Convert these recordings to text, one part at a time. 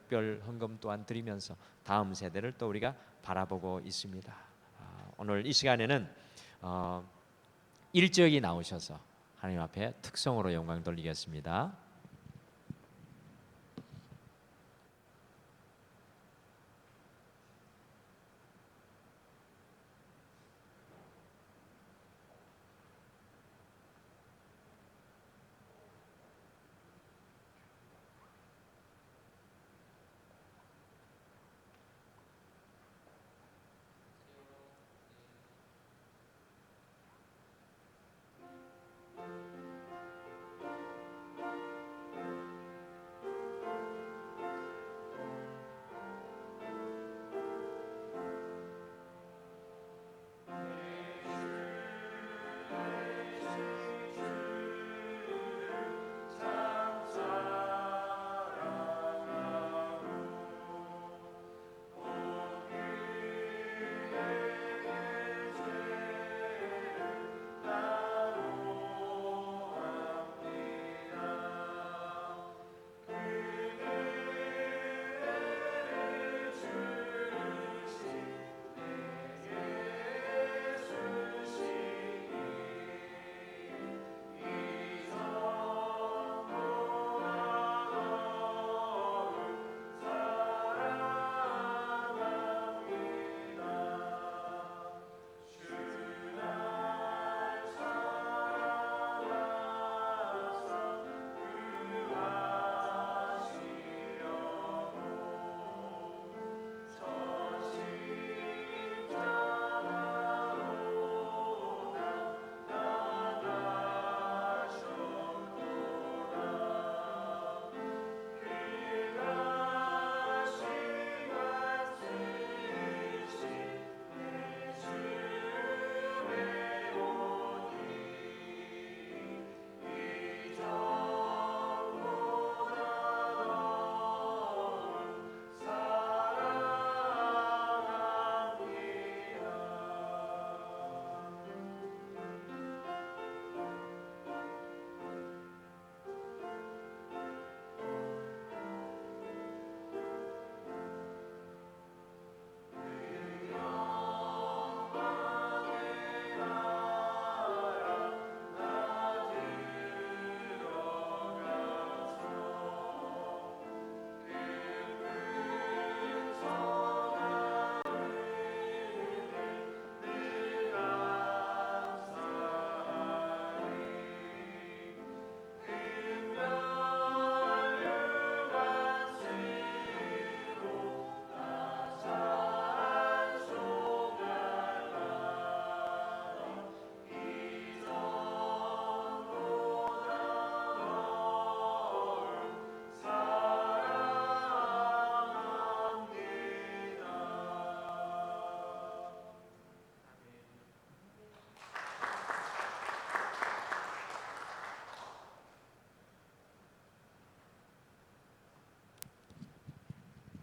특별 헌금 또한 드리면서 다음 세대를 또 우리가 바라보고 있습니다. 오늘 이 시간에는 일적이 나오셔서 하나님 앞에 특성으로 영광 돌리겠습니다.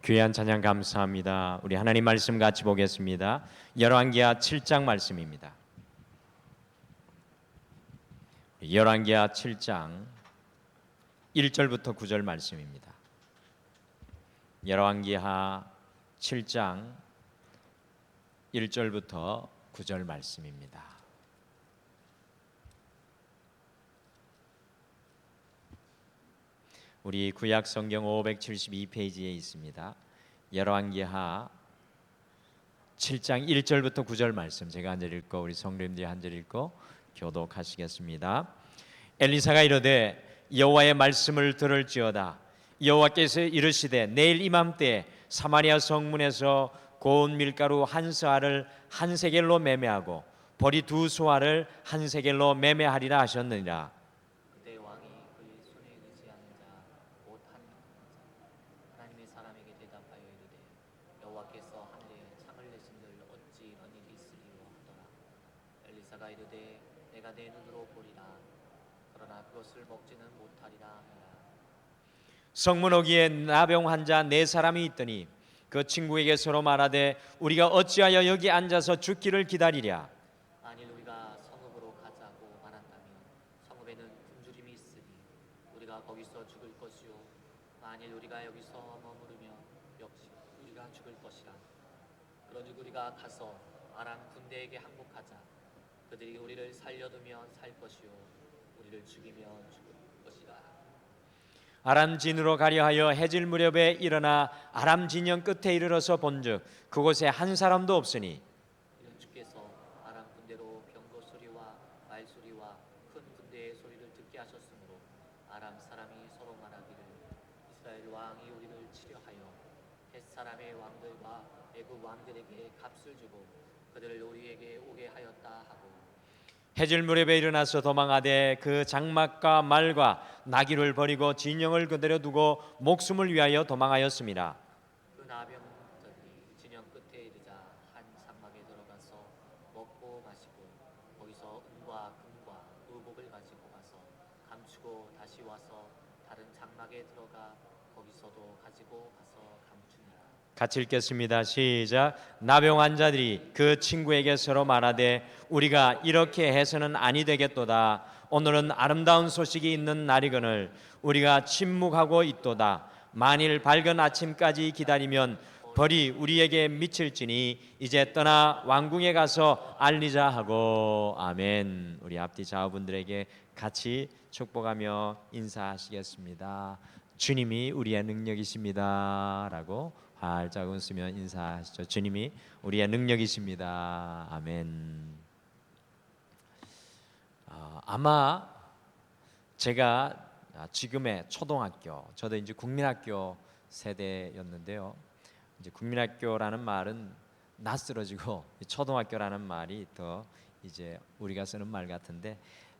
귀한 찬양 감사합니다. 우리 하나님 말씀 같이 보겠습니다. 열왕기하 7장 말씀입니다. 열왕기하 7장 1절부터 9절 말씀입니다. 열왕기하 7장 1절부터 9절 말씀입니다. 우리 구약 성경 572페이지에 있습니다. 열왕기하 7장 1절부터 9절 말씀 제가 한 절 읽고 우리 성도님들이 한 절 읽고 교독하시겠습니다. 엘리사가 이르되 여호와의 말씀을 들을지어다. 여호와께서 이르시되 내일 이맘때 사마리아 성문에서 고운 밀가루 한 스아를 한 세겔로 매매하고 보리 두 소아를 한 세겔로 매매하리라 하셨느니라. 그때 왕이 그의 손에 의지하는 자 곧 한 하나님의 사람에게 대답하여 이르되 여호와께서 하늘에 창을 내신들 어찌 이런 일이 있으리요 하더라. 엘리사가 이르되 내가 내 눈으로 보리라. 그러나 그것을 먹지는 못하리라 하니라. 성문 오기에 나병 환자 네 사람이 있더니 그 친구에게 서로 말하되 우리가 어찌하여 여기 앉아서 죽기를 기다리랴. 만일 우리가 성읍으로 가자고 말한다면 성읍에는 굶주림이 있으니 우리가 거기서 죽을 것이요 만일 우리가 여기서 머무르면 죽을 것이라. 그러니 우리가 가서 아람 군대에게 항복하자. 그들이 우리를 살려두면 살 것이요 우리를 죽이면 죽을 것이라. 아람 진으로 가려 하여 해질 무렵에 일어나 아람 진영 끝에 이르러서 본즉 그곳에 한 사람도 없으니 이는 주께서 아람 군대로 병거 소리와 말 소리와 큰 군대의 소리를 듣게 하셨으므로 아람 사람이 서로 말하기를 이스라엘 왕이 우리를 치려하여 헷 사람의 왕들과 애굽 왕들에게 값을 주고 그들을 우리에게 오게 하였다 하고 해질 무렵에 일어나서 도망하되 그 장막과 말과 나귀를 버리고 진영을 그대로 두고 목숨을 위하여 도망하였습니다. 그 나병들이 진영 끝에 이르자 한 장막에 들어가서 먹고 마시고 거기서 은과 금과 의복을 가지고 가서 감추고 다시 와서 다른 장막에 들어가 거기서도 가지고 가서 감추니라. 같이 읽겠습니다. 시작. 나병 환자들이 그 친구에게 서로 말하되 우리가 이렇게 해서는 아니 되겠도다. 오늘은 아름다운 소식이 있는 날이거늘 우리가 침묵하고 있도다. 만일 밝은 아침까지 기다리면 벌이 우리에게 미칠지니 이제 떠나 왕궁에 가서 알리자 하고. 아멘. 우리 앞뒤 좌우분들에게 같이 축복하며 인사하시겠습니다. 주님이 우리의 능력이십니다 라고 활짝 웃으며 인사하시죠. 주님이 우리의 능력이십니다. 아멘. 아마 제가 지금의 초등학교, 저도 이제 국민학교 세대였는데요. 이제 국민학교라는 말은 낯설어지고 초등학교라는 말이 더 이제 우리가 쓰는 말 같은데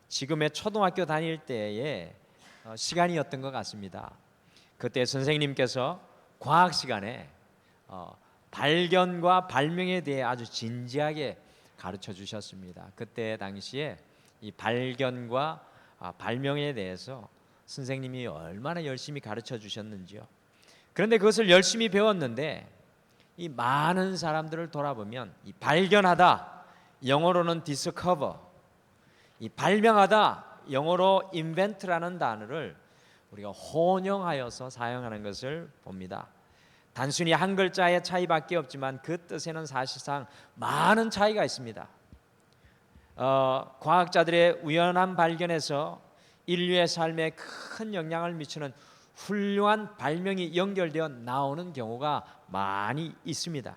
지금의 초등학교 다닐 때의 시간이었던 것 같습니다. 그때 선생님께서 과학 시간에 발견과 발명에 대해 아주 진지하게 가르쳐 주셨습니다. 그때 당시에 이 발견과 발명에 대해서 선생님이 얼마나 열심히 가르쳐 주셨는지요. 그런데 그것을 열심히 배웠는데 이 많은 사람들을 돌아보면 이 발견하다, 영어로는 discover, 이 발명하다, 영어로 invent라는 단어를 우리가 혼용하여서 사용하는 것을 봅니다. 단순히 한 글자의 차이밖에 없지만 그 뜻에는 사실상 많은 차이가 있습니다. 과학자들의 우연한 발견에서 인류의 삶에 큰 영향을 미치는 훌륭한 발명이 연결되어 나오는 경우가 많이 있습니다.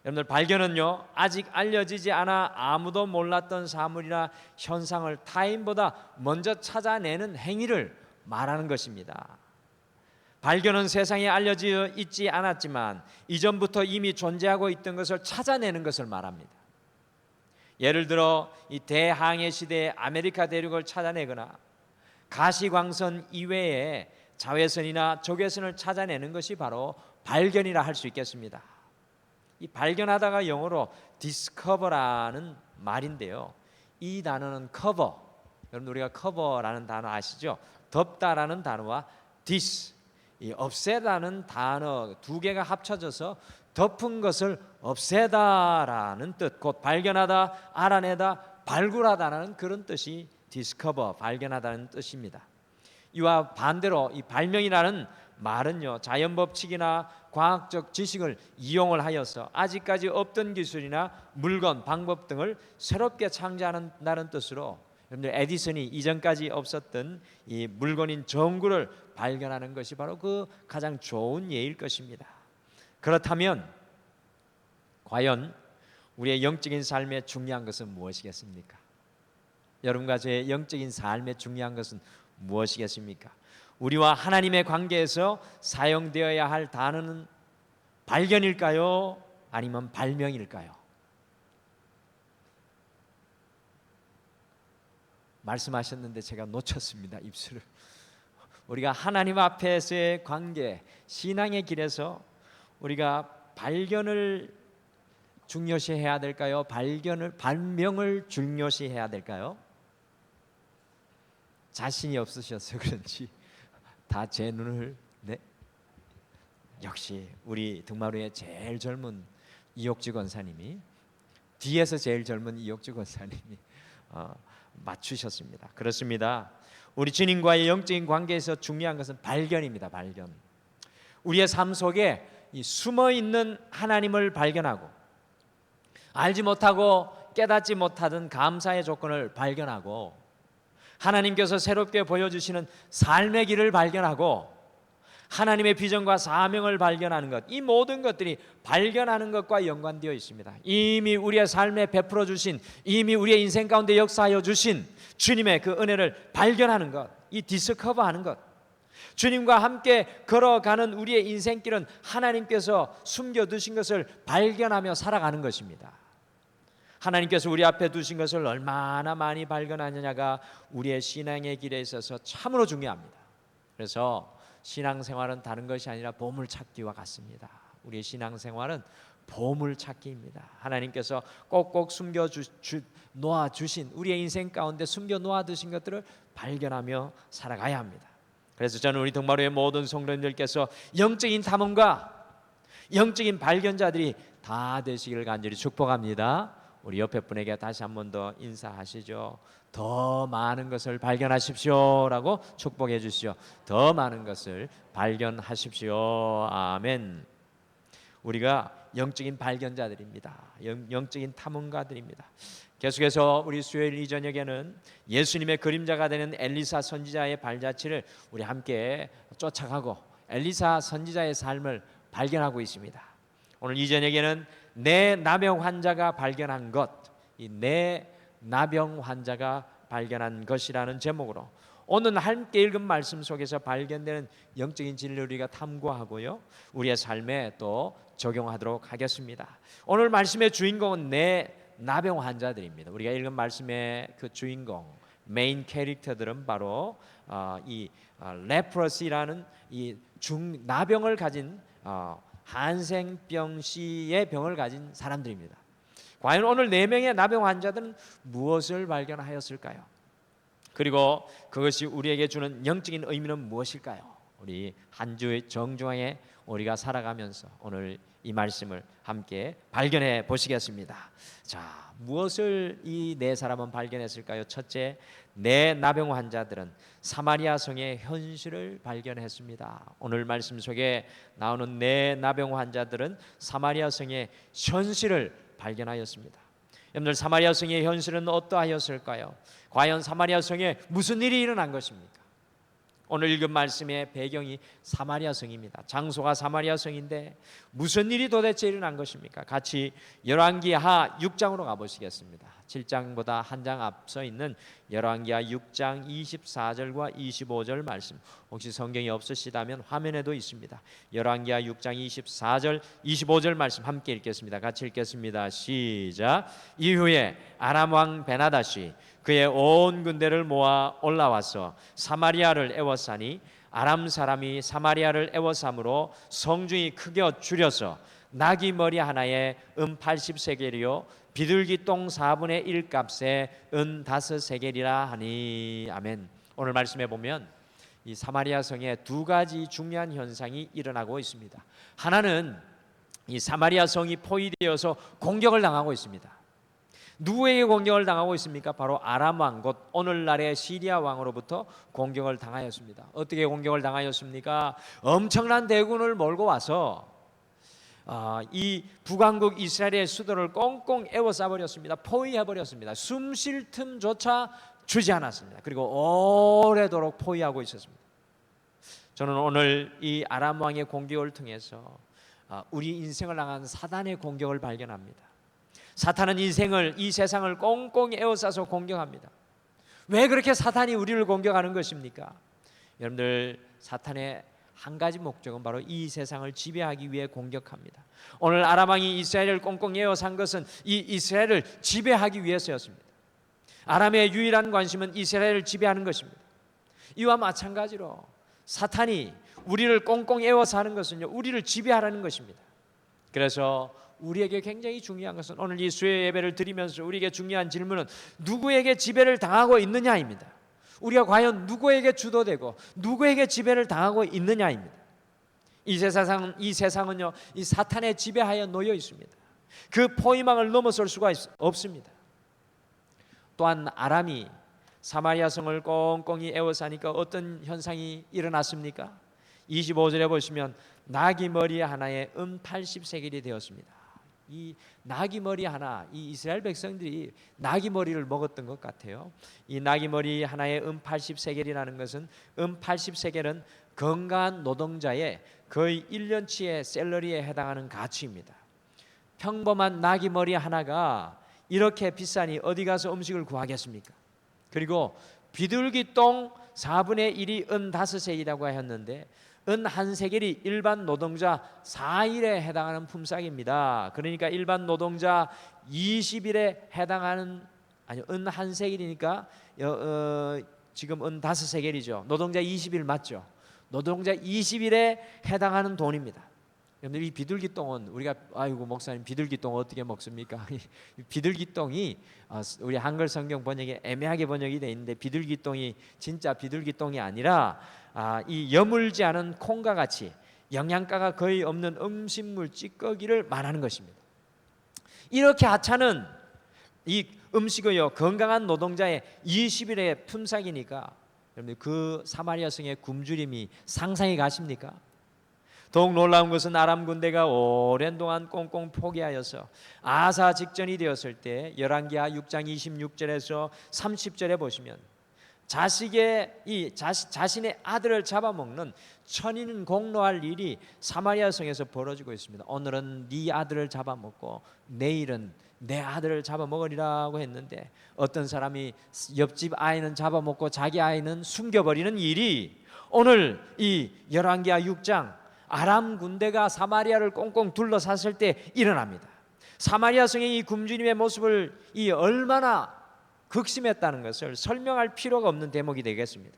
여러분들 발견은요 아직 알려지지 않아 아무도 몰랐던 사물이나 현상을 타인보다 먼저 찾아내는 행위를 말하는 것입니다. 발견은 세상에 알려져 있지 않았지만 이전부터 이미 존재하고 있던 것을 찾아내는 것을 말합니다. 예를 들어 이 대항해 시대의 아메리카 대륙을 찾아내거나 가시광선 이외에 자외선이나 적외선을 찾아내는 것이 바로 발견이라 할 수 있겠습니다. 이 발견하다가 영어로 discover라는 말인데요. 이 단어는 cover, 여러분 우리가 cover라는 단어 아시죠? 덮다라는 단어와 dis, 이 없애다는 단어 두 개가 합쳐져서 덮은 것을 없애다라는 뜻, 곧 발견하다, 알아내다, 발굴하다라는 그런 뜻이 discover, 발견하다는 뜻입니다. 이와 반대로 이 발명이라는 말은요 자연 법칙이나 과학적 지식을 이용을 하여서 아직까지 없던 기술이나 물건, 방법 등을 새롭게 창조한다는 뜻으로 여러분들 에디슨이 이전까지 없었던 이 물건인 전구를 발견하는 것이 바로 그 가장 좋은 예일 것입니다. 그렇다면 과연 우리의 영적인 삶에 중요한 것은 무엇이겠습니까? 여러분과 저의 영적인 삶에 중요한 것은 무엇이겠습니까? 우리와 하나님의 관계에서 사용되어야 할 단어는 발견일까요? 아니면 발명일까요? 말씀하셨는데 제가 놓쳤습니다. 입술을. 우리가 하나님 앞에서의 관계, 신앙의 길에서 우리가 발견을 중요시해야 될까요? 발명을 중요시해야 될까요? 자신이 없으셔서 그런지 다 제 눈을 역시 우리 등마루의 제일 젊은 이옥주 권사님이 뒤에서 제일 젊은 이옥주 권사님이 맞추셨습니다. 그렇습니다. 우리 주님과의 영적인 관계에서 중요한 것은 발견입니다. 발견. 우리의 삶 속에 이 숨어 있는 하나님을 발견하고 알지 못하고 깨닫지 못하던 감사의 조건을 발견하고 하나님께서 새롭게 보여주시는 삶의 길을 발견하고 하나님의 비전과 사명을 발견하는 것, 이 모든 것들이 발견하는 것과 연관되어 있습니다. 이미 우리의 삶에 베풀어 주신, 이미 우리의 인생 가운데 역사하여 주신 주님의 그 은혜를 발견하는 것, 이 디스커버하는 것, 주님과 함께 걸어가는 우리의 인생길은 하나님께서 숨겨두신 것을 발견하며 살아가는 것입니다. 하나님께서 우리 앞에 두신 것을 얼마나 많이 발견하느냐가 우리의 신앙의 길에 있어서 참으로 중요합니다. 그래서 신앙생활은 다른 것이 아니라 보물찾기와 같습니다. 우리의 신앙생활은 보물찾기입니다. 하나님께서 꼭꼭 숨겨 놓아주신 우리의 인생 가운데 숨겨 놓아두신 것들을 발견하며 살아가야 합니다. 그래서 저는 우리 동마루의 모든 성도님들께서 영적인 탐험가, 영적인 발견자들이 다 되시기를 간절히 축복합니다. 우리 옆에 분에게 다시 한 번 더 인사하시죠. 더 많은 것을 발견하십시오라고 축복해 주시오. 더 많은 것을 발견하십시오. 아멘. 우리가 영적인 발견자들입니다. 영적인 탐험가들입니다. 계속해서 우리 수요일 이 저녁에는 예수님의 그림자가 되는 엘리사 선지자의 발자취를 우리 함께 쫓아가고 엘리사 선지자의 삶을 발견하고 있습니다. 오늘 이 저녁에는 내 나병 환자가 발견한 것, 이 내 나병 환자가 발견한 것이라는 제목으로 오늘 함께 읽은 말씀 속에서 발견되는 영적인 진리를 우리가 탐구하고요, 우리의 삶에 또 적용하도록 하겠습니다. 오늘 말씀의 주인공은 내 나병 환자들입니다. 우리가 읽은 말씀의 그 주인공, 메인 캐릭터들은 바로 이 레프러시라는 이 나병을 가진 한생병씨의 병을 가진 사람들입니다. 과연 오늘 4명의 나병 환자들은 무엇을 발견하였을까요? 그리고 그것이 우리에게 주는 영적인 의미는 무엇일까요? 우리 한 주의 정중하게 우리가 살아가면서 오늘 이 말씀을 함께 발견해 보시겠습니다. 자, 무엇을 이 4사람은 발견했을까요? 첫째, 내 나병 환자들은 사마리아 성의 현실을 발견했습니다. 오늘 말씀 속에 나오는 내 나병 환자들은 사마리아 성의 현실을 발견하였습니다. 여러분들, 사마리아 성의 현실은 어떠하였을까요? 과연 사마리아 성에 무슨 일이 일어난 것입니까? 오늘 읽은 말씀의 배경이 사마리아 성입니다. 장소가 사마리아 성인데 무슨 일이 도대체 일어난 것입니까? 같이 열왕기하 6장으로 가보시겠습니다. 7장보다 한 장 앞서 있는 열왕기하 6장 24절과 25절 말씀, 혹시 성경이 없으시다면 화면에도 있습니다. 열왕기하 6장 24절 25절 말씀 함께 읽겠습니다. 같이 읽겠습니다. 시작. 이후에 아람 왕 베나닷이 그의 온 군대를 모아 올라와서 사마리아를 애워싸니 아람 사람이 사마리아를 애워싸므로 성중이 크게 줄여서 나귀 머리 하나에 80세겔이요 비둘기 똥 4분의 1 값에 5세겔이라 하니. 아멘. 오늘 말씀해 보면 이 사마리아 성에 2가지 중요한 현상이 일어나고 있습니다. 하나는 이 사마리아 성이 포위되어서 공격을 당하고 있습니다. 누구에게 공격을 당하고 있습니까? 바로 아람 왕, 곧 오늘날의 시리아 왕으로부터 공격을 당하였습니다. 어떻게 공격을 당하였습니까? 엄청난 대군을 몰고 와서 이 북왕국 이스라엘의 수도를 꽁꽁 에워싸 버렸습니다. 포위해 버렸습니다. 숨 쉴 틈조차 주지 않았습니다. 그리고 오래도록 포위하고 있었습니다. 저는 오늘 이 아람 왕의 공격을 통해서 우리 인생을 향한 사단의 공격을 발견합니다. 사탄은 이 세상을 꽁꽁 에워싸서 공격합니다. 왜 그렇게 사탄이 우리를 공격하는 것입니까? 여러분들, 사탄의 한 가지 목적은 바로 이 세상을 지배하기 위해 공격합니다. 오늘 아람 왕이 이스라엘을 꽁꽁 에워싼 것은 이 이스라엘을 지배하기 위해서였습니다. 아람의 유일한 관심은 이스라엘을 지배하는 것입니다. 이와 마찬가지로 사탄이 우리를 꽁꽁 에워싸는 것은요, 우리를 지배하라는 것입니다. 그래서 우리에게 굉장히 중요한 것은 오늘 이 수요 예배를 드리면서 우리에게 중요한 질문은 누구에게 지배를 당하고 있느냐입니다. 우리가 과연 누구에게 주도되고 누구에게 지배를 당하고 있느냐입니다. 이 세상은요, 이 사탄의 지배하에 놓여 있습니다. 그 포위망을 넘어설 수가 없습니다. 또한 아람이 사마리아 성을 꽁꽁이 에워싸니까 어떤 현상이 일어났습니까? 25절에 보시면 나귀 머리 하나에 80세겔이 되었습니다. 이 나귀 머리 하나, 이 이스라엘 백성들이 나귀 머리를 먹었던 것 같아요. 이 나귀 머리 하나에 80세겔이라는 것은 80세겔은 건강한 노동자의 거의 1년치의 샐러리에 해당하는 가치입니다. 평범한 나귀 머리 하나가 이렇게 비싸니 어디 가서 음식을 구하겠습니까? 그리고 비둘기똥 4분의 1이 5세겔이라고 하였는데 1세겔이 일반 노동자 4일에 해당하는 품삯입니다. 그러니까 일반 노동자 20일에 해당하는, 아니요, 1세겔이니까 지금 5세겔이죠. 노동자 20일 맞죠? 노동자 20일에 해당하는 돈입니다. 여러분들, 이 비둘기똥은 우리가 아이고 목사님 비둘기똥 어떻게 먹습니까? 비둘기똥이 우리 한글 성경 번역에 애매하게 번역이 돼 있는데 비둘기똥이 진짜 비둘기똥이 아니라 이 여물지 않은 콩과 같이 영양가가 거의 없는 음식물 찌꺼기를 말하는 것입니다. 이렇게 하찮은 이 음식이요 건강한 노동자의 20일의 품삯이니까 여러분들 그 사마리아 성의 굶주림이 상상이 가십니까? 더욱 놀라운 것은 아람 군대가 오랜 동안 꽁꽁 포기하여서 아사 직전이 되었을 때 열왕기하 6장 26절에서 30절에 보시면 자신의 아들을 잡아먹는 천인 공로할 일이 사마리아 성에서 벌어지고 있습니다. 오늘은 네 아들을 잡아먹고 내일은 내 아들을 잡아먹으리라고 했는데 어떤 사람이 옆집 아이는 잡아먹고 자기 아이는 숨겨버리는 일이 오늘 이 열왕기하 6장 아람 군대가 사마리아를 꽁꽁 둘러쌌을 때 일어납니다. 사마리아 성의 이 굶주림의 모습을 얼마나 극심했다는 것을 설명할 필요가 없는 대목이 되겠습니다.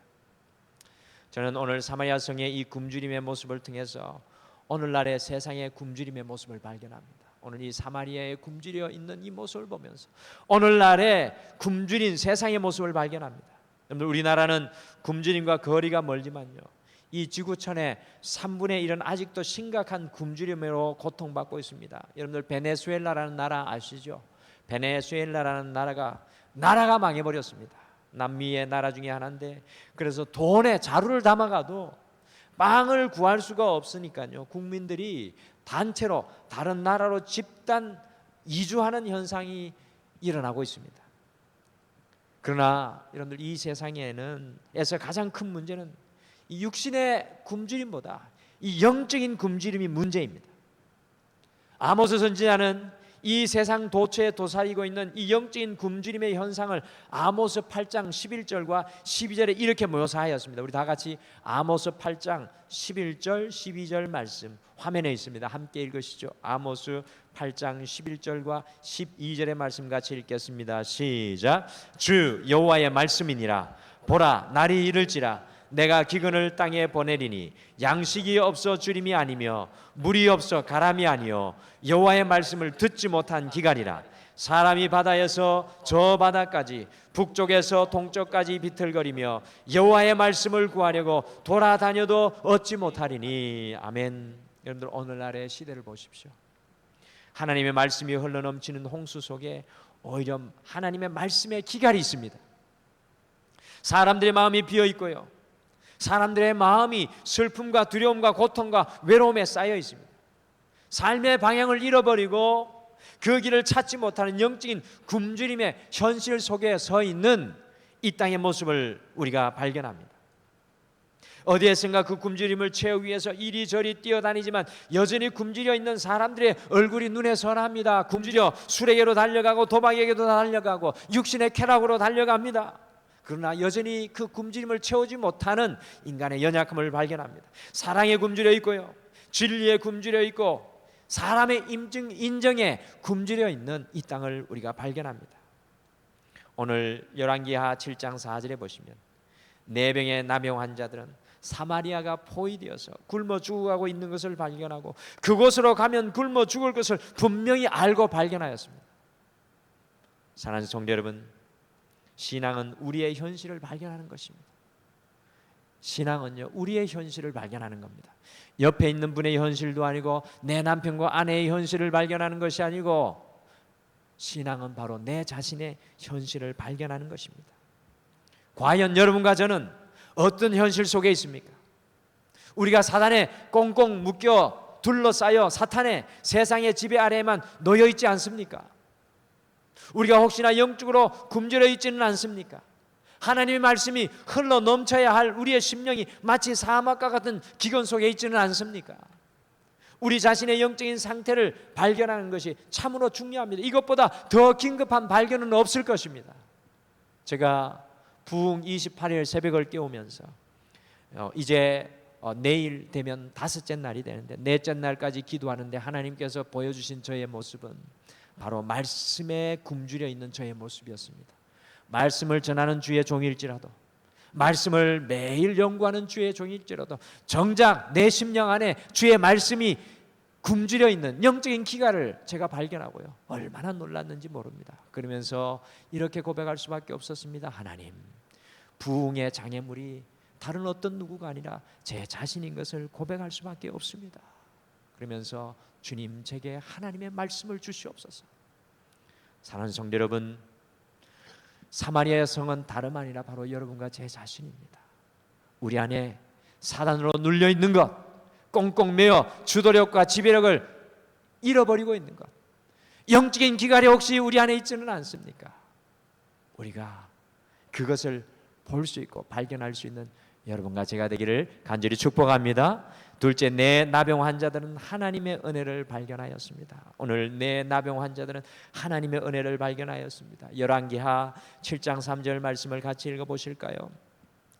저는 오늘 사마리아 성의 이 굶주림의 모습을 통해서 오늘날의 세상의 굶주림의 모습을 발견합니다. 오늘 이 사마리아에 굶주려 있는 이 모습을 보면서 오늘날의 굶주린 세상의 모습을 발견합니다. 여러분들, 우리나라는 굶주림과 거리가 멀지만요, 이 지구촌의 3분의 1은 아직도 심각한 굶주림으로 고통받고 있습니다. 여러분들 베네수엘라라는 나라 아시죠? 베네수엘라라는 나라가 망해버렸습니다. 남미의 나라 중에 하나인데 그래서 돈에 자루를 담아가도 빵을 구할 수가 없으니까요, 국민들이 단체로 다른 나라로 집단 이주하는 현상이 일어나고 있습니다. 그러나 여러분들, 이 세상에서 가장 큰 문제는 이 육신의 굶주림보다 이 영적인 굶주림이 문제입니다. 아모스 선지자는 이 세상 도처에 도사리고 있는 이 영적인 굶주림의 현상을 아모스 8장 11절과 12절에 이렇게 묘사하였습니다. 우리 다 같이 아모스 8장 11절 12절 말씀 화면에 있습니다. 함께 읽으시죠. 아모스 8장 11절과 12절의 말씀 같이 읽겠습니다. 시작. 주 여호와의 말씀이니라. 보라, 날이 이를지라 내가 기근을 땅에 보내리니 양식이 없어 주림이 아니며 물이 없어 가람이 아니요 여호와의 말씀을 듣지 못한 기간이라. 사람이 바다에서 저 바다까지 북쪽에서 동쪽까지 비틀거리며 여호와의 말씀을 구하려고 돌아다녀도 얻지 못하리니. 아멘. 여러분들, 오늘날의 시대를 보십시오. 하나님의 말씀이 흘러넘치는 홍수 속에 오히려 하나님의 말씀의 기갈이 있습니다. 사람들의 마음이 비어 있고요, 사람들의 마음이 슬픔과 두려움과 고통과 외로움에 쌓여 있습니다. 삶의 방향을 잃어버리고 그 길을 찾지 못하는 영적인 굶주림의 현실 속에 서 있는 이 땅의 모습을 우리가 발견합니다. 어디에선가 그 굶주림을 채우기 위해서 이리저리 뛰어다니지만 여전히 굶주려 있는 사람들의 얼굴이 눈에 선합니다. 굶주려 술에게로 달려가고 도박에게도 달려가고 육신의 쾌락으로 달려갑니다. 그러나 여전히 그 굶주림을 채우지 못하는 인간의 연약함을 발견합니다. 사랑에 굶주려 있고요, 진리에 굶주려 있고 사람의 인정에 굶주려 있는 이 땅을 우리가 발견합니다. 오늘 열왕기하 7장 4절에 보시면 내병의 남용 환자들은 사마리아가 포위되어서 굶어 죽어가고 있는 것을 발견하고 그곳으로 가면 굶어 죽을 것을 분명히 알고 발견하였습니다. 사랑하는 성도 여러분, 신앙은 우리의 현실을 발견하는 것입니다. 신앙은요, 우리의 현실을 발견하는 겁니다. 옆에 있는 분의 현실도 아니고 내 남편과 아내의 현실을 발견하는 것이 아니고 신앙은 바로 내 자신의 현실을 발견하는 것입니다. 과연 여러분과 저는 어떤 현실 속에 있습니까? 우리가 사단에 꽁꽁 묶여 둘러싸여 사탄의 세상의 지배 아래에만 놓여 있지 않습니까? 우리가 혹시나 영적으로 굶주려 있지는 않습니까? 하나님의 말씀이 흘러 넘쳐야 할 우리의 심령이 마치 사막과 같은 기근 속에 있지는 않습니까? 우리 자신의 영적인 상태를 발견하는 것이 참으로 중요합니다. 이것보다 더 긴급한 발견은 없을 것입니다. 제가 부흥 28일 새벽을 깨우면서 이제 내일 되면 다섯째 날이 되는데 넷째 날까지 기도하는데 하나님께서 보여주신 저의 모습은 바로 말씀에 굶주려 있는 저의 모습이었습니다. 말씀을 전하는 주의 종일지라도, 말씀을 매일 연구하는 주의 종일지라도 정작 내 심령 안에 주의 말씀이 굶주려 있는 영적인 기가를 제가 발견하고요, 얼마나 놀랐는지 모릅니다. 그러면서 이렇게 고백할 수밖에 없었습니다. 하나님, 부흥의 장애물이 다른 어떤 누구가 아니라 제 자신인 것을 고백할 수밖에 없습니다. 그러면서 주님, 제게 하나님의 말씀을 주시옵소서. 사랑하는 성도 여러분, 사마리아의 성은 다름 아니라 바로 여러분과 제 자신입니다. 우리 안에 사단으로 눌려 있는 것, 꽁꽁 매어 주도력과 지배력을 잃어버리고 있는 것, 영적인 기갈이 혹시 우리 안에 있지는 않습니까? 우리가 그것을 볼 수 있고 발견할 수 있는 여러분과 제가 되기를 간절히 축복합니다. 둘째, 내 나병 환자들은 하나님의 은혜를 발견하였습니다. 오늘 내 나병 환자들은 하나님의 은혜를 발견하였습니다. 열왕기하 7장 3절 말씀을 같이 읽어보실까요?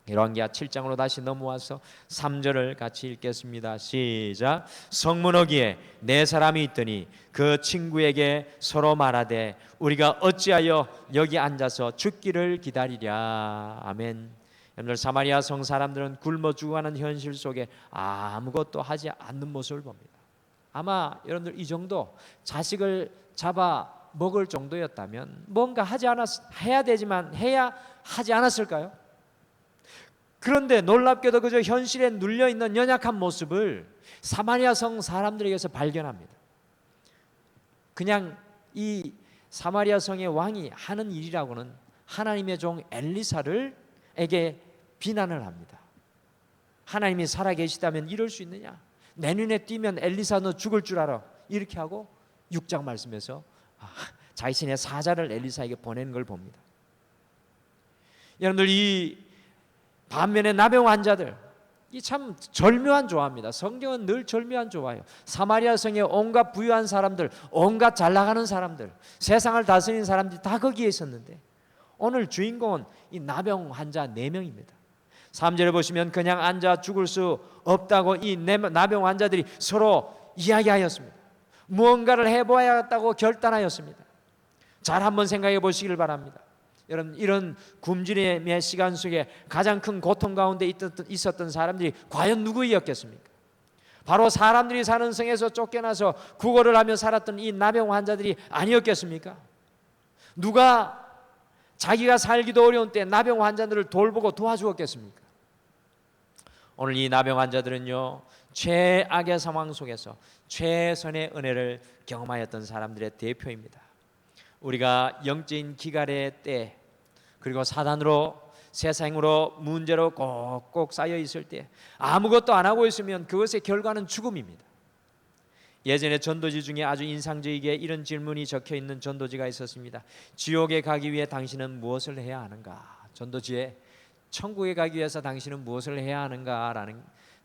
열왕기하 7장으로 다시 넘어와서 3절을 같이 읽겠습니다. 시작. 성문어기에 네 사람이 있더니 그 친구에게 서로 말하되 우리가 어찌하여 여기 앉아서 죽기를 기다리랴. 아멘. 여러분들, 사마리아 성 사람들은 굶어 죽어가는 현실 속에 아무것도 하지 않는 모습을 봅니다. 아마 여러분들 이 정도 자식을 잡아 먹을 정도였다면 뭔가 해야 되지만 해야 하지 않았을까요? 그런데 놀랍게도 그저 현실에 눌려있는 연약한 모습을 사마리아 성 사람들에게서 발견합니다. 그냥 이 사마리아 성의 왕이 하는 일이라고는 하나님의 종 엘리사에게 비난을 합니다. 하나님이 살아계시다면 이럴 수 있느냐? 내 눈에 띄면 엘리사 너 죽을 줄 알아. 이렇게 하고 6장 말씀에서 자신의 사자를 엘리사에게 보내는 걸 봅니다. 여러분들, 이 반면에 나병 환자들, 이 참 절묘한 조화입니다. 성경은 늘 절묘한 조화예요. 사마리아 성의 온갖 부유한 사람들, 온갖 잘 나가는 사람들, 세상을 다스리는 사람들이 다 거기에 있었는데 오늘 주인공은 이 나병 환자 4명입니다. 3절에 보시면 그냥 앉아 죽을 수 없다고 이 나병 환자들이 서로 이야기하였습니다. 무언가를 해보아야겠다고 결단하였습니다. 잘 한번 생각해 보시길 바랍니다. 여러분, 이런 굶주림의 시간 속에 가장 큰 고통 가운데 있었던 사람들이 과연 누구였겠습니까? 바로 사람들이 사는 성에서 쫓겨나서 구걸을 하며 살았던 이 나병 환자들이 아니었겠습니까? 누가 자기가 살기도 어려운 때 나병 환자들을 돌보고 도와주었겠습니까? 오늘 이 나병 환자들은요, 최악의 상황 속에서 최선의 은혜를 경험하였던 사람들의 대표입니다. 우리가 영적인 기갈의 때, 그리고 사단으로 세상으로 문제로 꼭꼭 쌓여 있을 때 아무것도 안 하고 있으면 그것의 결과는 죽음입니다. 예전에 전도지 중에 아주 인상적이게 이런 질문이 적혀 있는 전도지가 있었습니다. 지옥에 가기 위해 당신은 무엇을 해야 하는가? 전도지에 천국에 가기 위해서 당신은 무엇을 해야 하는가라는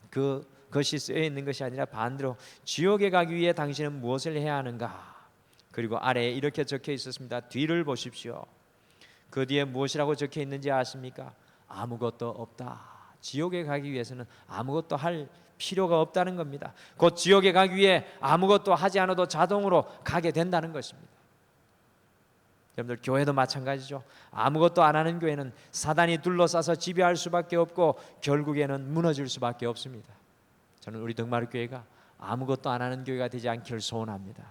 그것이 쓰여 있는 것이 아니라 반대로 지옥에 가기 위해 당신은 무엇을 해야 하는가? 그리고 아래에 이렇게 적혀 있었습니다. 뒤를 보십시오. 그 뒤에 무엇이라고 적혀 있는지 아십니까? 아무것도 없다. 지옥에 가기 위해서는 아무것도 할 필요가 없다는 겁니다. 곧 지옥에 가기 위해 아무것도 하지 않아도 자동으로 가게 된다는 것입니다. 여러분들, 교회도 마찬가지죠. 아무것도 안 하는 교회는 사단이 둘러싸서 지배할 수밖에 없고 결국에는 무너질 수밖에 없습니다. 저는 우리 덕마루교회가 아무것도 안 하는 교회가 되지 않기를 소원합니다.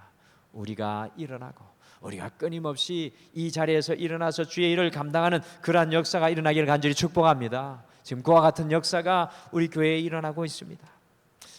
우리가 일어나고 우리가 끊임없이 이 자리에서 일어나서 주의 일을 감당하는 그러한 역사가 일어나기를 간절히 축복합니다. 지금 그와 같은 역사가 우리 교회에 일어나고 있습니다.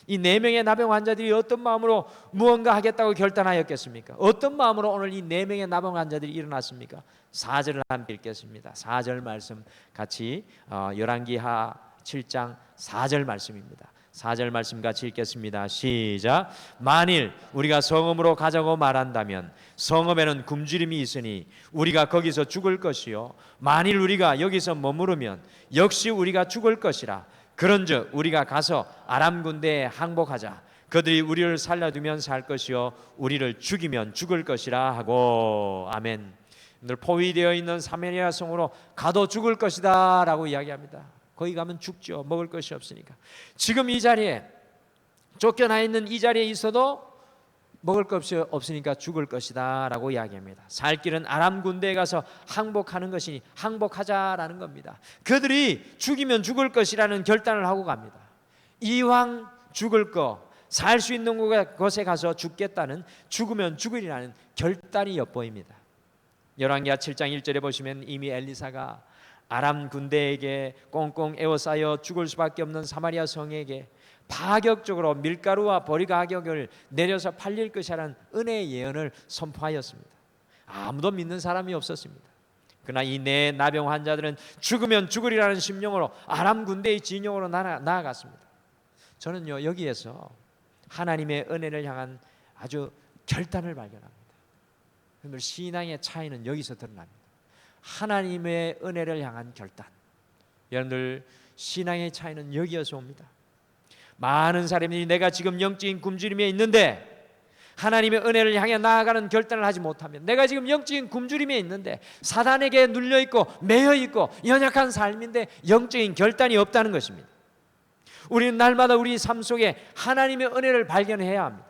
이 4명의 나병 환자들이 어떤 마음으로 무언가 하겠다고 결단하였겠습니까? 어떤 마음으로 오늘 이 4명의 나병 환자들이 일어났습니까? 4절을 함께 읽겠습니다. 4절 말씀 같이 열왕기하 7장 4절 말씀입니다. 4절 말씀 같이 읽겠습니다. 시작. 만일 우리가 성읍으로 가자고 말한다면 성읍에는 굶주림이 있으니 우리가 거기서 죽을 것이요 만일 우리가 여기서 머무르면 역시 우리가 죽을 것이라. 그런즉 우리가 가서 아람 군대에 항복하자. 그들이 우리를 살려두면 살 것이요 우리를 죽이면 죽을 것이라 하고. 아멘. 늘 포위되어 있는 사마리아 성으로 가도 죽을 것이다 라고 이야기합니다. 거기 가면 죽죠. 먹을 것이 없으니까. 지금 이 자리에 쫓겨나 있는 이 자리에 있어도 먹을 것이 없으니까 죽을 것이다 라고 이야기합니다. 살 길은 아람 군대에 가서 항복하는 것이니 항복하자라는 겁니다. 그들이 죽이면 죽을 것이라는 결단을 하고 갑니다. 이왕 죽을 거 살 수 있는 곳에 가서 죽겠다는, 죽으면 죽으리라는 결단이 엿보입니다. 열왕기하 7장 1절에 보시면 이미 엘리사가 아람 군대에게 꽁꽁 에워싸여 죽을 수밖에 없는 사마리아 성에게 파격적으로 밀가루와 보리 가격을 내려서 팔릴 것이라는 은혜의 예언을 선포하였습니다. 아무도 믿는 사람이 없었습니다. 그러나 이 네 나병 환자들은 죽으면 죽으리라는 심령으로 아람 군대의 진영으로 나아갔습니다. 저는요, 여기에서 하나님의 은혜를 향한 아주 결단을 발견합니다. 여러분들, 신앙의 차이는 여기서 드러납니다. 하나님의 은혜를 향한 결단. 여러분들, 신앙의 차이는 여기에서 옵니다. 많은 사람들이 내가 지금 영적인 굶주림에 있는데 하나님의 은혜를 향해 나아가는 결단을 하지 못하면, 내가 지금 영적인 굶주림에 있는데 사단에게 눌려있고 매여있고 연약한 삶인데 영적인 결단이 없다는 것입니다. 우리는 날마다 우리 삶 속에 하나님의 은혜를 발견해야 합니다.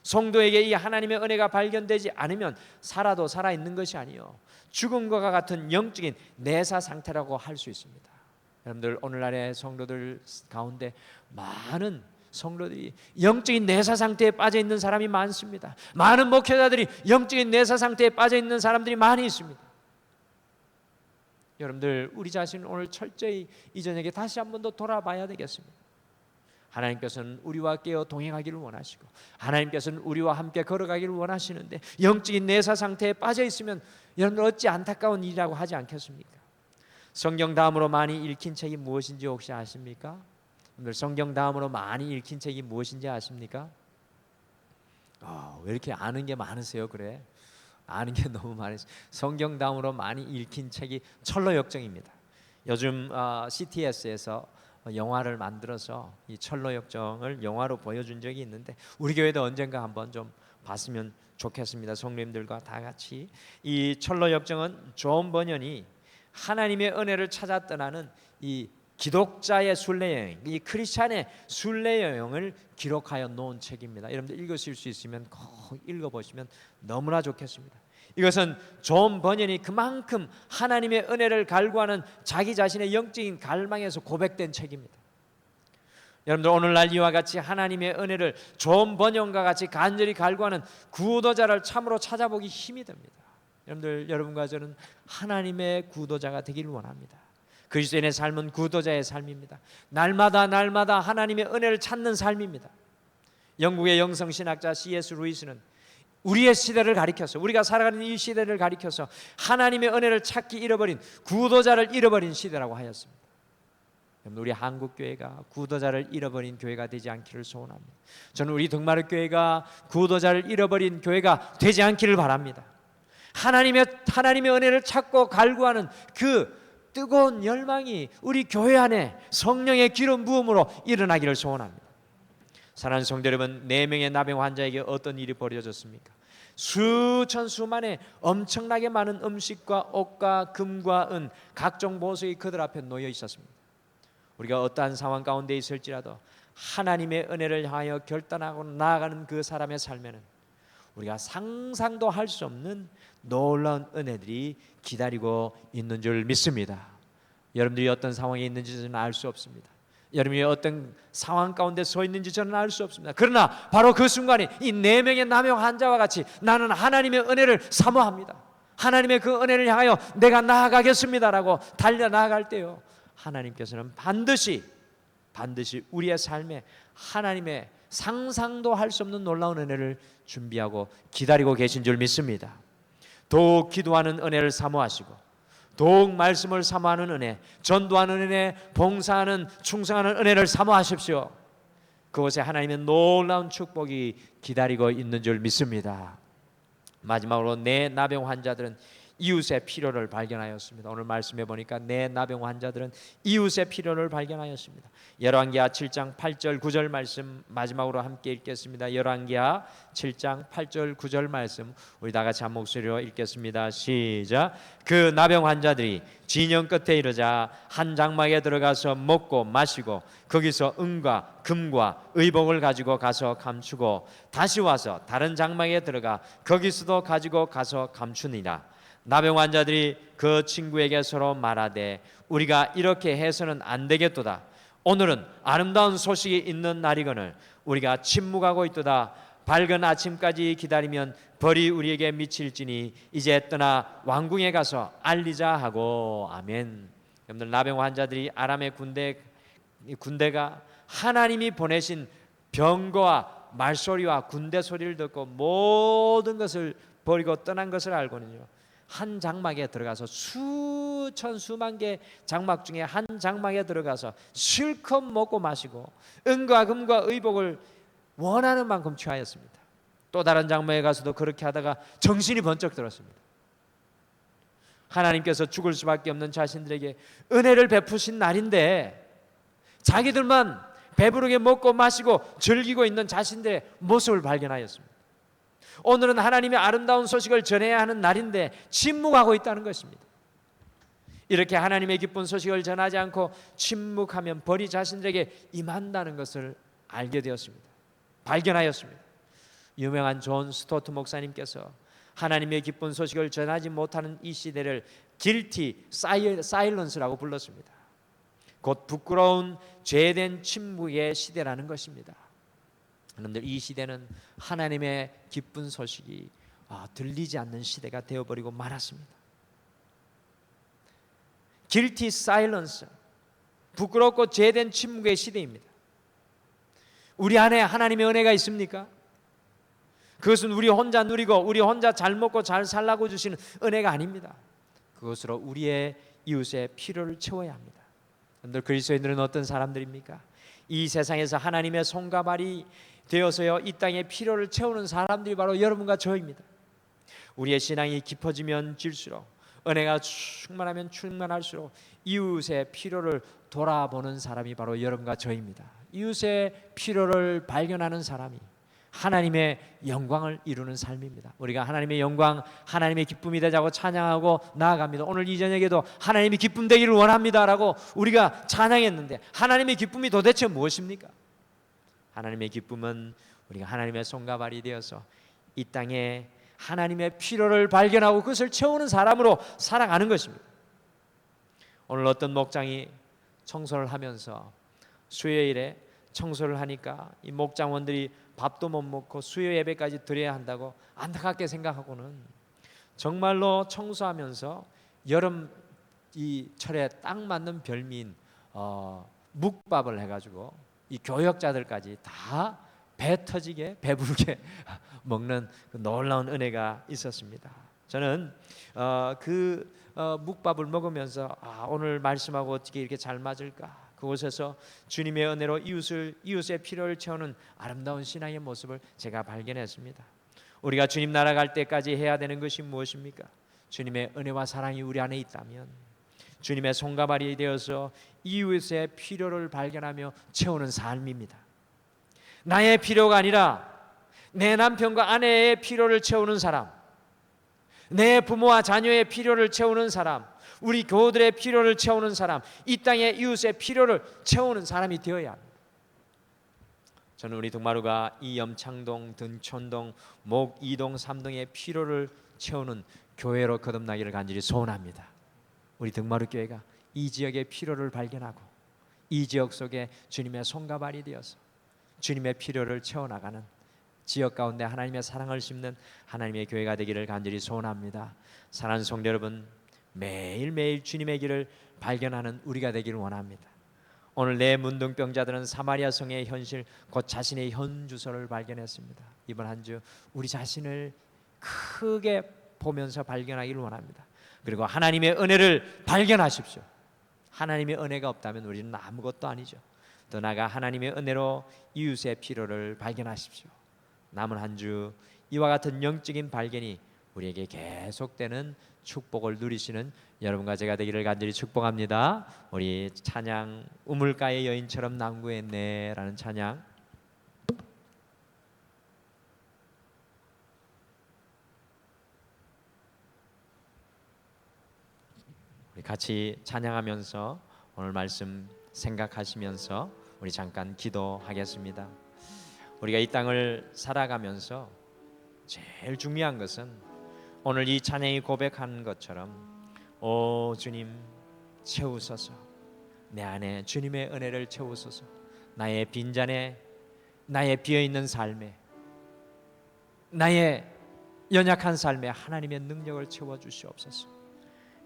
성도에게 이 하나님의 은혜가 발견되지 않으면 살아도 살아있는 것이 아니요 죽은 것과 같은 영적인 내사 상태라고 할 수 있습니다. 여러분들, 오늘날의 성도들 가운데 많은 성도들이 영적인 내사 상태에 빠져 있는 사람이 많습니다. 많은 목회자들이 영적인 내사 상태에 빠져 있는 사람들이 많이 있습니다. 여러분들, 우리 자신은 오늘 철저히 이 저녁에 다시 한 번 더 돌아봐야 되겠습니다. 하나님께서는 우리와 깨어 동행하기를 원하시고 하나님께서는 우리와 함께 걸어가기를 원하시는데 영적인 내사 상태에 빠져 있으면 여러분들 어찌 안타까운 일이라고 하지 않겠습니까? 성경 다음으로 많이 읽힌 책이 무엇인지 혹시 아십니까? 여러분들, 성경 다음으로 많이 읽힌 책이 무엇인지 아십니까? 왜 이렇게 아는 게 많으세요? 그래, 아는 게 너무 많으세요. 성경 다음으로 많이 읽힌 책이 철로역정입니다. 요즘 CTS에서 영화를 만들어서 이 철로역정을 영화로 보여준 적이 있는데 우리 교회도 언젠가 한번 좀 봤으면 좋겠습니다. 성도님들과 다 같이. 이 철로역정은 존 버년이 하나님의 은혜를 찾아 떠나는 이 기독자의 순례여행, 이 크리스찬의 순례여행을 기록하여 놓은 책입니다. 여러분들 읽으실 수 있으면 꼭 읽어보시면 너무나 좋겠습니다. 이것은 존 버년이 그만큼 하나님의 은혜를 갈구하는 자기 자신의 영적인 갈망에서 고백된 책입니다. 여러분들, 오늘날 이와 같이 하나님의 은혜를 존 버년과 같이 간절히 갈구하는 구도자를 참으로 찾아보기 힘이 듭니다. 여러분들, 여러분과 저는 하나님의 구도자가 되기를 원합니다. 그리스도인의 삶은 구도자의 삶입니다. 날마다 하나님의 은혜를 찾는 삶입니다. 영국의 영성신학자 C.S. 루이스는 우리의 시대를 가리켜서, 우리가 살아가는 이 시대를 가리켜서 하나님의 은혜를 찾기 잃어버린, 구도자를 잃어버린 시대라고 하였습니다. 우리 한국교회가 구도자를 잃어버린 교회가 되지 않기를 소원합니다. 저는 우리 등마루 교회가 구도자를 잃어버린 교회가 되지 않기를 바랍니다. 하나님의 은혜를 찾고 갈구하는 그 뜨거운 열망이 우리 교회 안에 성령의 기름 부음으로 일어나기를 소원합니다. 사랑하는 성도 여러분, 4명의 나병 환자에게 어떤 일이 벌어졌습니까? 수천수만의 엄청나게 많은 음식과 옷과 금과 은, 각종 보석이 그들 앞에 놓여 있었습니다. 우리가 어떠한 상황 가운데 있을지라도 하나님의 은혜를 향하여 결단하고 나아가는 그 사람의 삶에는 우리가 상상도 할 수 없는 놀라운 은혜들이 기다리고 있는 줄 믿습니다. 여러분들이 어떤 상황에 있는지 저는 알 수 없습니다. 여러분이 어떤 상황 가운데 서 있는지 저는 알 수 없습니다. 그러나 바로 그 순간에 이 4명의 나병 환자와 같이 나는 하나님의 은혜를 사모합니다. 하나님의 그 은혜를 향하여 내가 나아가겠습니다라고 달려나아갈 때요, 하나님께서는 반드시 우리의 삶에 하나님의 상상도 할 수 없는 놀라운 은혜를 준비하고 기다리고 계신 줄 믿습니다. 더욱 기도하는 은혜를 사모하시고 더욱 말씀을 사모하는 은혜, 전도하는 은혜, 봉사하는, 충성하는 은혜를 사모하십시오. 그곳에 하나님의 놀라운 축복이 기다리고 있는 줄 믿습니다. 마지막으로 뇌나병 환자들은 이웃의 필요를 발견하였습니다. 오늘 말씀해 보니까 뇌나병 환자들은 이웃의 필요를 발견하였습니다. 열왕기하 7장 8절 9절 말씀 마지막으로 함께 읽겠습니다. 열왕기하 7장 8절 9절 말씀 우리 다 같이 한 목소리로 읽겠습니다. 시작. 그 나병 환자들이 진영 끝에 이르자 한 장막에 들어가서 먹고 마시고 거기서 은과 금과 의복을 가지고 가서 감추고 다시 와서 다른 장막에 들어가 거기서도 가지고 가서 감추니라. 나병 환자들이 그 친구에게 서로 말하되 우리가 이렇게 해서는 안 되겠도다. 오늘은 아름다운 소식이 있는 날이거늘 우리가 침묵하고 있도다. 밝은 아침까지 기다리면 벌이 우리에게 미칠지니 이제 떠나 왕궁에 가서 알리자 하고. 아멘. 여러분들, 나병 환자들이 아람의 군대가 하나님이 보내신 병거와 말소리와 군대 소리를 듣고 모든 것을 버리고 떠난 것을 알고는요, 한 장막에 들어가서 수천 수만 개 장막 중에 한 장막에 들어가서 실컷 먹고 마시고 은과 금과 의복을 원하는 만큼 취하였습니다. 또 다른 장막에 가서도 그렇게 하다가 정신이 번쩍 들었습니다. 하나님께서 죽을 수밖에 없는 자신들에게 은혜를 베푸신 날인데 자기들만 배부르게 먹고 마시고 즐기고 있는 자신들의 모습을 발견하였습니다. 오늘은 하나님의 아름다운 소식을 전해야 하는 날인데 침묵하고 있다는 것입니다. 이렇게 하나님의 기쁜 소식을 전하지 않고 침묵하면 벌이 자신들에게 임한다는 것을 알게 되었습니다. 발견하였습니다. 유명한 존 스토트 목사님께서 하나님의 기쁜 소식을 전하지 못하는 이 시대를 guilty silence라고 불렀습니다. 곧 부끄러운 죄된 침묵의 시대라는 것입니다. 여러분들, 이 시대는 하나님의 기쁜 소식이 들리지 않는 시대가 되어버리고 말았습니다. guilty silence, 부끄럽고 죄된 침묵의 시대입니다. 우리 안에 하나님의 은혜가 있습니까? 그것은 우리 혼자 누리고 우리 혼자 잘 먹고 잘 살라고 주시는 은혜가 아닙니다. 그것으로 우리의 이웃의 필요를 채워야 합니다. 여러분들, 그리스도인들은 어떤 사람들입니까? 이 세상에서 하나님의 손과 발이 되어서요, 이 땅의 필요를 채우는 사람들이 바로 여러분과 저입니다. 우리의 신앙이 깊어지면 질수록, 은혜가 충만하면 충만할수록 이웃의 필요를 돌아보는 사람이 바로 여러분과 저입니다. 이웃의 필요를 발견하는 사람이 하나님의 영광을 이루는 삶입니다. 우리가 하나님의 영광, 하나님의 기쁨이 되자고 찬양하고 나아갑니다. 오늘 이 저녁에도 하나님이 기쁨 되기를 원합니다라고 우리가 찬양했는데, 하나님의 기쁨이 도대체 무엇입니까? 하나님의 기쁨은 우리가 하나님의 손과 발이 되어서 이 땅에 하나님의 필요를 발견하고 그것을 채우는 사람으로 살아가는 것입니다. 오늘 어떤 목장이 청소를 하면서 수요일에 청소를 하니까 이 목장원들이 밥도 못 먹고 수요 예배까지 드려야 한다고 안타깝게 생각하고는 정말로 청소하면서 여름 이 철에 딱 맞는 별미인 묵밥을 해가지고 이 교역자들까지 다 배 터지게 배부르게 먹는 그 놀라운 은혜가 있었습니다. 저는 묵밥을 먹으면서 오늘 말씀하고 어떻게 이렇게 잘 맞을까? 그곳에서 주님의 은혜로 이웃의 필요를 채우는 아름다운 신앙의 모습을 제가 발견했습니다. 우리가 주님 나라 갈 때까지 해야 되는 것이 무엇입니까? 주님의 은혜와 사랑이 우리 안에 있다면 주님의 손과 발이 되어서 이웃의 필요를 발견하며 채우는 삶입니다. 나의 필요가 아니라 내 남편과 아내의 필요를 채우는 사람, 내 부모와 자녀의 필요를 채우는 사람, 우리 교우들의 필요를 채우는 사람, 이 땅의 이웃의 필요를 채우는 사람이 되어야 합니다. 저는 우리 동마루가 이염창동, 든촌동, 목이동, 삼동의 필요를 채우는 교회로 거듭나기를 간절히 소원합니다. 우리 등마루 교회가 이 지역의 필요를 발견하고 이 지역 속에 주님의 손과 발이 되어서 주님의 필요를 채워나가는 지역 가운데 하나님의 사랑을 심는 하나님의 교회가 되기를 간절히 소원합니다. 사랑하는 성도 여러분, 매일매일 주님의 길을 발견하는 우리가 되기를 원합니다. 오늘 내 문둥병자들은 사마리아 성의 현실, 곧 자신의 현 주소를 발견했습니다. 이번 한 주 우리 자신을 크게 보면서 발견하기를 원합니다. 그리고 하나님의 은혜를 발견하십시오. 하나님의 은혜가 없다면 우리는 아무것도 아니죠. 또 나아가 하나님의 은혜로 이웃의 필요를 발견하십시오. 남은 한 주 이와 같은 영적인 발견이 우리에게 계속되는 축복을 누리시는 여러분과 제가 되기를 간절히 축복합니다. 우리 찬양 우물가의 여인처럼 난구했네 라는 찬양 우리 같이 찬양하면서 오늘 말씀 생각하시면서 우리 잠깐 기도하겠습니다. 우리가 이 땅을 살아가면서 제일 중요한 것은 오늘 이 찬양이 고백하는 것처럼 오 주님 채우소서, 내 안에 주님의 은혜를 채우소서, 나의 빈잔에, 나의 비어있는 삶에, 나의 연약한 삶에 하나님의 능력을 채워주시옵소서.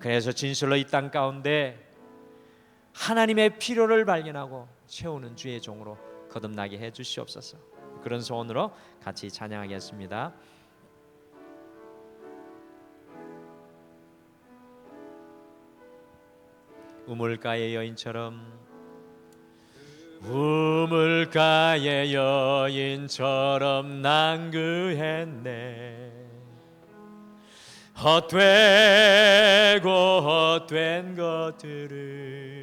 그래서 진실로 이 땅 가운데 하나님의 필요를 발견하고 채우는 주의 종으로 거듭나게 해주시옵소서. 그런 소원으로 같이 찬양하겠습니다. 우물가의 여인처럼, 우물가의 여인처럼 난구했네. 헛되고 헛된 것들을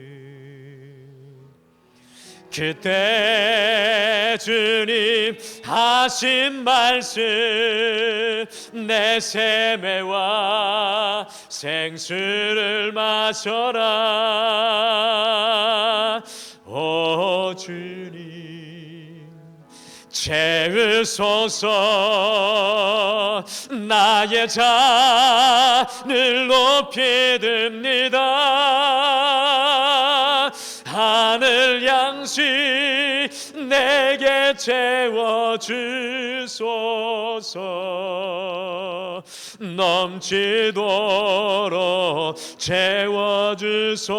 그때 주님 하신 말씀, 내 세매와 생수를 마셔라. 오 주님 채우소서, 나의 잔을 높이 듭니다. 하늘 양식 내게 채워주소서, 넘치도록 채워주소서.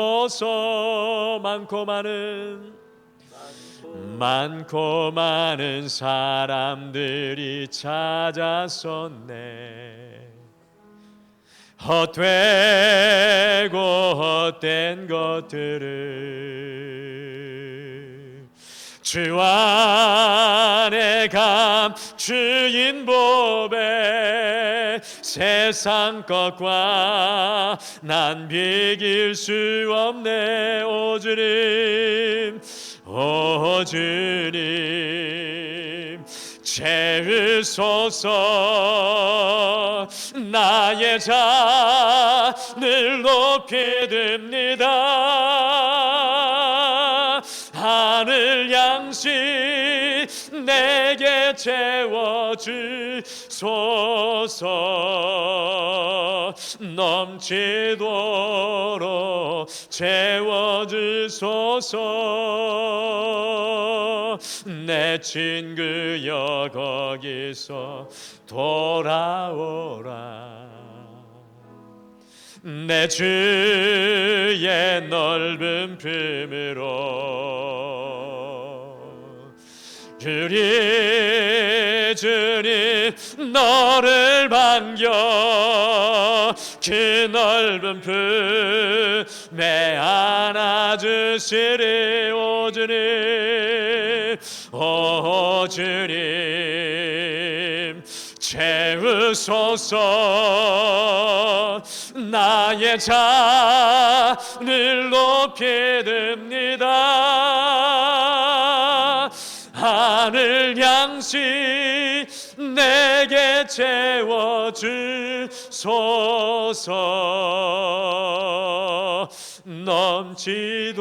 많고 많은 사람들이 찾아섰네. 헛되고 헛된 것들을 주 안에 감추인 법에 세상 것과 난 비길 수 없네. 오 주님, 오 주님 채우소서, 나의 잔을 높이 듭니다. 하늘 양식 내게 채워주소서, 넘치도록 채워주소서. 내 친구여 거기서 돌아오라. 내 주의 넓은 품으로 우리 주님 너를 반겨 그 넓은 품에 안아주시리. 오 주님, 오 주님 채우소서, 나의 잔을 높이 듭니다. 하늘 양식 내게 채워주소서, 넘치도록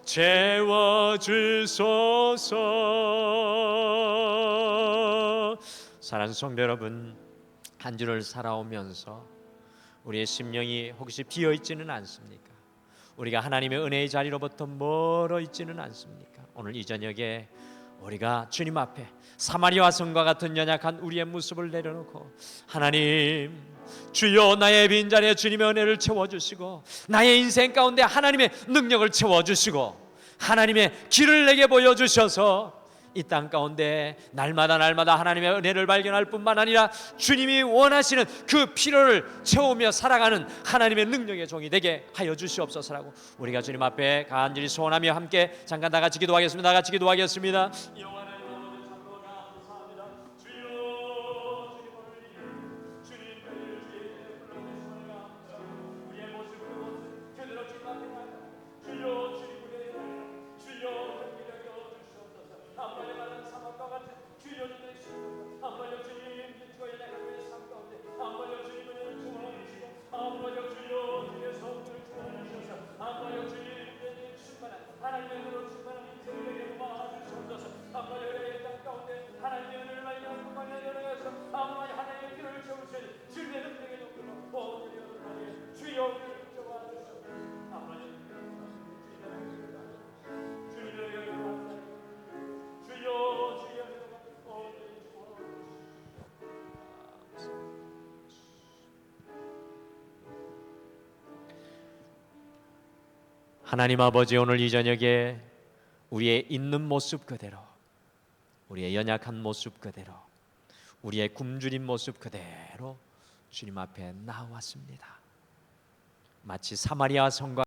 채워주소서. 사랑하는 성도 여러분, 한 주를 살아오면서 우리의 심령이 혹시 비어있지는 않습니까? 우리가 하나님의 은혜의 자리로부터 멀어 있지는 않습니까? 오늘 이 저녁에 우리가 주님 앞에 사마리아 성과 같은 연약한 우리의 모습을 내려놓고, 하나님 주여 나의 빈잔에 주님의 은혜를 채워주시고, 나의 인생 가운데 하나님의 능력을 채워주시고, 하나님의 길을 내게 보여주셔서 이 땅 가운데 날마다 하나님의 은혜를 발견할 뿐만 아니라 주님이 원하시는 그 필요를 채우며 살아가는 하나님의 능력의 종이 되게 하여 주시옵소서라고 우리가 주님 앞에 간절히 소원하며 함께 잠깐 다 같이 기도하겠습니다. 다 같이 기도하겠습니다. 하나님 아버지, 오늘 이 저녁에 우리의 있는 모습 그대로, 우리의 연약한 모습 그대로, 우리의 굶주린 모습 그대로 주님 앞에 나왔습니다. 마치 사마리아 성과